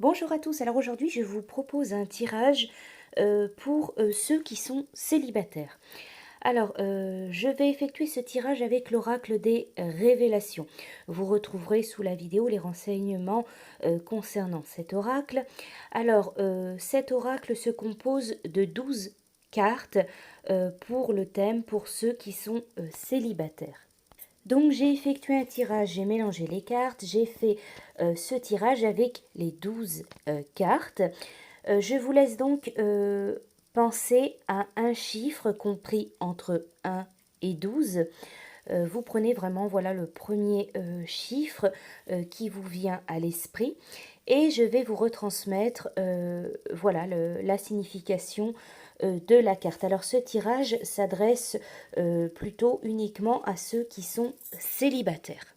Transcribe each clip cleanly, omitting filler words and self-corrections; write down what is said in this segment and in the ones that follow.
Bonjour à tous, alors aujourd'hui je vous propose un tirage pour ceux qui sont célibataires. Alors je vais effectuer ce tirage avec l'oracle des révélations. Vous retrouverez sous la vidéo les renseignements concernant cet oracle. Alors cet oracle se compose de 12 cartes pour le thème pour ceux qui sont célibataires. Donc j'ai effectué un tirage, j'ai mélangé les cartes, j'ai fait ce tirage avec les 12 cartes. Je vous laisse donc penser à un chiffre compris entre 1 et 12. Vous prenez vraiment voilà le premier chiffre qui vous vient à l'esprit et je vais vous retransmettre voilà la signification de la carte. Alors ce tirage s'adresse plutôt uniquement à ceux qui sont célibataires.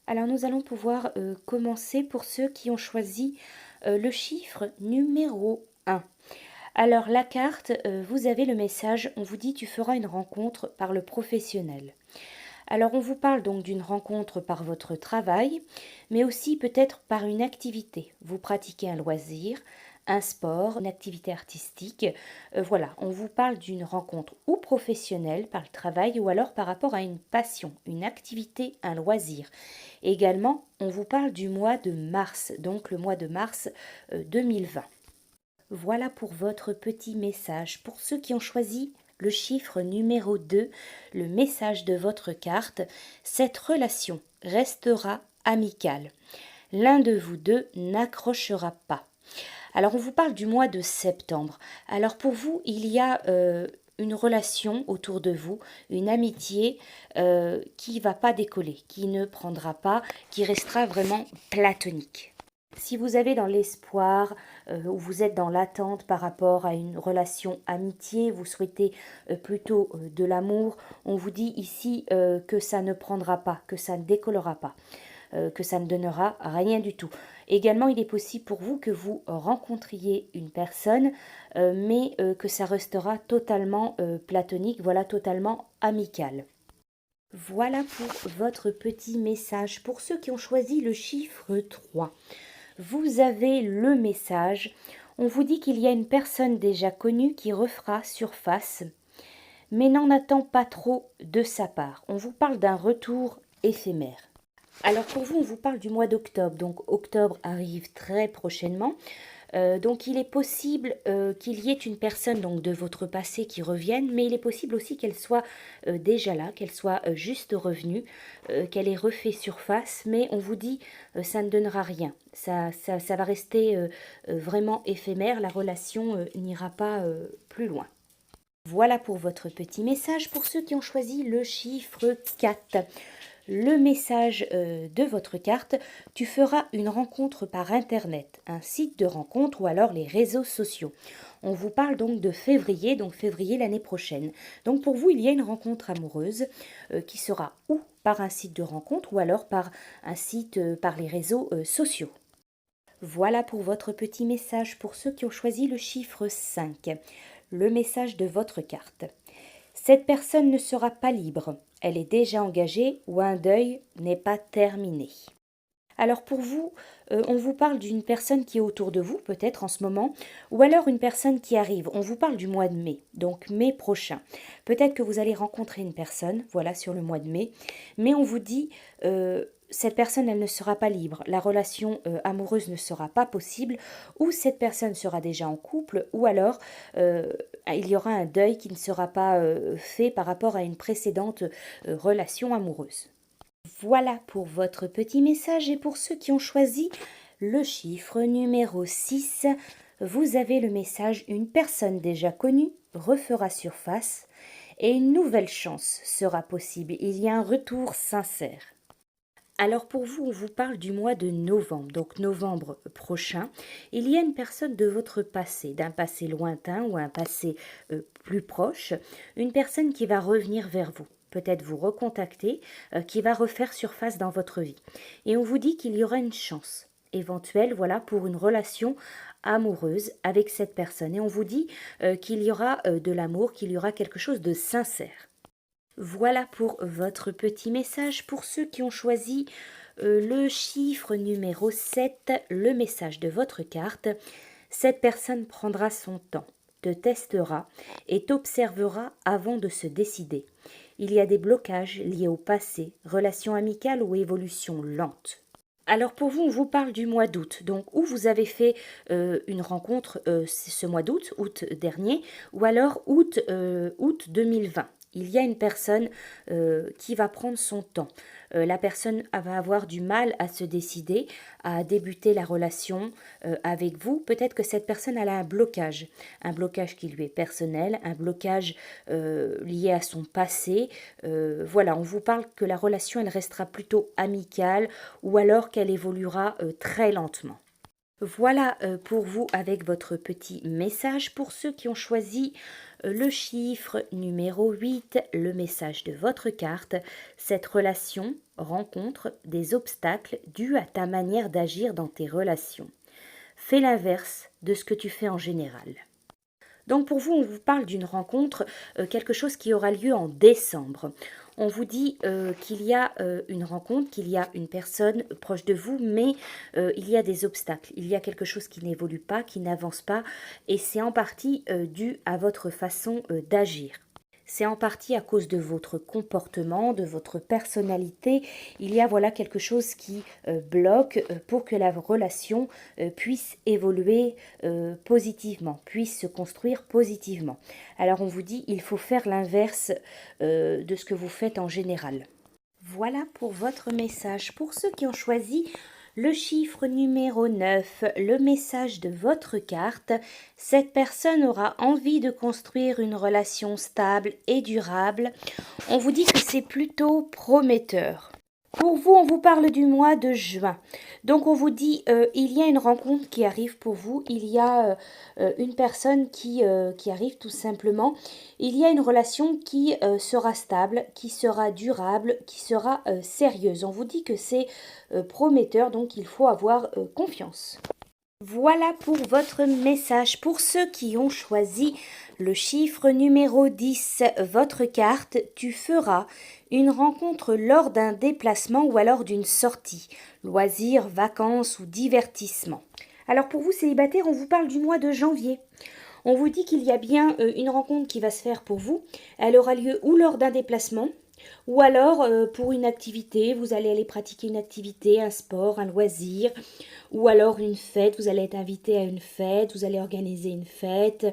Alors nous allons pouvoir commencer pour ceux qui ont choisi le chiffre numéro 1. Alors la carte, vous avez le message, on vous dit tu feras une rencontre par le professionnel. Alors on vous parle donc d'une rencontre par votre travail, mais aussi peut-être par une activité. Vous pratiquez un loisir, un sport, une activité artistique. Voilà, on vous parle d'une rencontre ou professionnelle par le travail ou alors par rapport à une passion, une activité, un loisir. Également, on vous parle du mois de mars, donc le mois de mars 2020. Voilà pour votre petit message. Pour ceux qui ont choisi le chiffre numéro 2, le message de votre carte, cette relation restera amicale. L'un de vous deux n'accrochera pas. Alors on vous parle du mois de septembre. Alors pour vous, il y a une relation autour de vous, une amitié qui ne va pas décoller, qui ne prendra pas, qui restera vraiment platonique. Si vous avez dans l'espoir ou vous êtes dans l'attente par rapport à une relation amitié, vous souhaitez plutôt de l'amour, on vous dit ici que ça ne prendra pas, que ça ne décollera pas, que ça ne donnera rien du tout. Également, il est possible pour vous que vous rencontriez une personne, mais que ça restera totalement platonique, voilà, totalement amical. Voilà pour votre petit message. Pour ceux qui ont choisi le chiffre 3. Vous avez le message. On vous dit qu'il y a une personne déjà connue qui refera surface, mais n'en attend pas trop de sa part. On vous parle d'un retour éphémère. Alors pour vous, on vous parle du mois d'octobre. Donc octobre arrive très prochainement. Donc il est possible qu'il y ait une personne donc de votre passé qui revienne, mais il est possible aussi qu'elle soit déjà là, qu'elle soit juste revenue, qu'elle ait refait surface, mais on vous dit ça ne donnera rien. Ça va rester vraiment éphémère, la relation n'ira pas plus loin. Voilà pour votre petit message. Pour ceux qui ont choisi le chiffre 4, le message de votre carte, tu feras une rencontre par Internet, un site de rencontre ou alors les réseaux sociaux. On vous parle donc de février, donc février l'année prochaine. Donc pour vous, il y a une rencontre amoureuse qui sera ou par un site de rencontre ou alors par un site par les réseaux sociaux. Voilà pour votre petit message pour ceux qui ont choisi le chiffre 5, le message de votre carte. Cette personne ne sera pas libre, elle est déjà engagée ou un deuil n'est pas terminé. Alors pour vous, on vous parle d'une personne qui est autour de vous, peut-être en ce moment, ou alors une personne qui arrive. On vous parle du mois de mai, donc mai prochain. Peut-être que vous allez rencontrer une personne, voilà, sur le mois de mai, mais on vous dit, cette personne, elle ne sera pas libre, la relation amoureuse ne sera pas possible, ou cette personne sera déjà en couple, ou alors il y aura un deuil qui ne sera pas fait par rapport à une précédente relation amoureuse. Voilà pour votre petit message et pour ceux qui ont choisi le chiffre numéro 6, vous avez le message une personne déjà connue refera surface et une nouvelle chance sera possible. Il y a un retour sincère. Alors pour vous, on vous parle du mois de novembre, donc novembre prochain. Il y a une personne de votre passé, d'un passé lointain ou un passé plus proche, une personne qui va revenir vers vous, peut-être vous recontacter, qui va refaire surface dans votre vie. Et on vous dit qu'il y aura une chance éventuelle, voilà, pour une relation amoureuse avec cette personne. Et on vous dit qu'il y aura de l'amour, qu'il y aura quelque chose de sincère. Voilà pour votre petit message. Pour ceux qui ont choisi le chiffre numéro 7, le message de votre carte. Cette personne prendra son temps, te testera et t'observera avant de se décider. Il y a des blocages liés au passé, relations amicales ou évolution lente. Alors pour vous, on vous parle du mois d'août, donc où vous avez fait une rencontre ce mois d'août, août dernier, ou alors août 2020. Il y a une personne qui va prendre son temps. La personne va avoir du mal à se décider, à débuter la relation avec vous. Peut-être que cette personne elle a un blocage qui lui est personnel, un blocage lié à son passé. Voilà, on vous parle que la relation elle restera plutôt amicale ou alors qu'elle évoluera très lentement. Voilà pour vous avec votre petit message. Pour ceux qui ont choisi le chiffre numéro 8, le message de votre carte, cette relation rencontre des obstacles dus à ta manière d'agir dans tes relations. Fais l'inverse de ce que tu fais en général. Donc pour vous, on vous parle d'une rencontre, quelque chose qui aura lieu en décembre. On vous dit qu'il y a une rencontre, qu'il y a une personne proche de vous, mais il y a des obstacles. Il y a quelque chose qui n'évolue pas, qui n'avance pas, et c'est en partie dû à votre façon d'agir. C'est en partie à cause de votre comportement, de votre personnalité. Il y a voilà quelque chose qui bloque pour que la relation puisse évoluer positivement, puisse se construire positivement. Alors on vous dit il faut faire l'inverse de ce que vous faites en général. Voilà pour votre message. Pour ceux qui ont choisi le chiffre numéro 9, le message de votre carte, cette personne aura envie de construire une relation stable et durable. On vous dit que c'est plutôt prometteur. Pour vous, on vous parle du mois de juin. Donc, on vous dit, il y a une rencontre qui arrive pour vous. Il y a une personne qui arrive tout simplement. Il y a une relation qui sera stable, qui sera durable, qui sera sérieuse. On vous dit que c'est prometteur, donc il faut avoir confiance. Voilà pour votre message. Pour ceux qui ont choisi le chiffre numéro 10, votre carte, tu feras une rencontre lors d'un déplacement ou alors d'une sortie, loisirs, vacances ou divertissement. Alors pour vous célibataires, on vous parle du mois de janvier. On vous dit qu'il y a bien une rencontre qui va se faire pour vous. Elle aura lieu ou lors d'un déplacement, ou alors pour une activité, vous allez aller pratiquer une activité, un sport, un loisir, ou alors une fête, vous allez être invité à une fête, vous allez organiser une fête,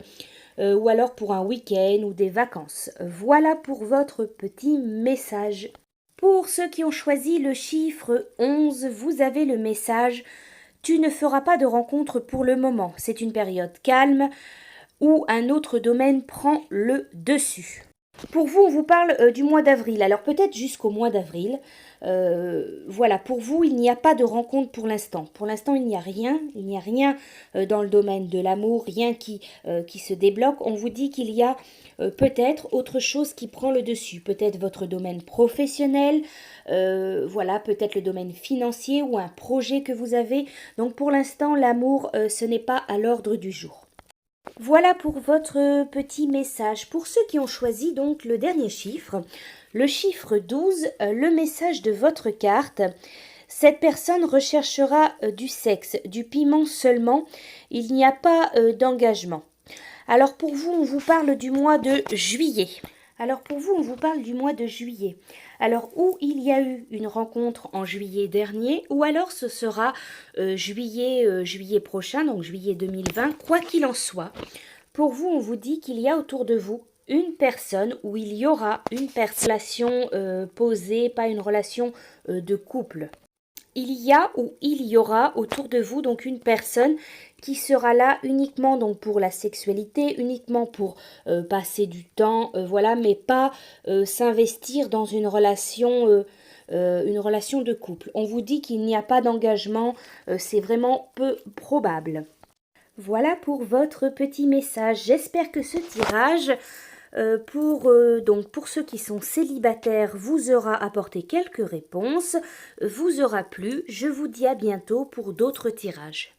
ou alors pour un week-end ou des vacances. Voilà pour votre petit message. Pour ceux qui ont choisi le chiffre 11, vous avez le message « Tu ne feras pas de rencontre pour le moment, c'est une période calme où un autre domaine prend le dessus ». Pour vous, on vous parle du mois d'avril. Alors peut-être jusqu'au mois d'avril. Voilà, pour vous, il n'y a pas de rencontre pour l'instant. Pour l'instant, il n'y a rien. Il n'y a rien dans le domaine de l'amour, rien qui se débloque. On vous dit qu'il y a peut-être autre chose qui prend le dessus. Peut-être votre domaine professionnel, voilà, peut-être le domaine financier ou un projet que vous avez. Donc pour l'instant, l'amour, ce n'est pas à l'ordre du jour. Voilà pour votre petit message. Pour ceux qui ont choisi donc le dernier chiffre, le chiffre 12, le message de votre carte. Cette personne recherchera du sexe, du piment seulement. Il n'y a pas d'engagement. Alors pour vous, on vous parle du mois de juillet. Alors où il y a eu une rencontre en juillet dernier, ou alors ce sera juillet prochain, donc juillet 2020, quoi qu'il en soit. Pour vous, on vous dit qu'il y a autour de vous une personne où il y aura une relation posée, pas une relation de couple. Il y a ou il y aura autour de vous donc une personne qui sera là uniquement donc pour la sexualité, uniquement pour passer du temps, voilà, mais pas s'investir dans une relation de couple. On vous dit qu'il n'y a pas d'engagement, c'est vraiment peu probable. Voilà pour votre petit message. J'espère que ce tirage pour ceux qui sont célibataires, vous aura apporté quelques réponses, vous aura plu. Je vous dis à bientôt pour d'autres tirages.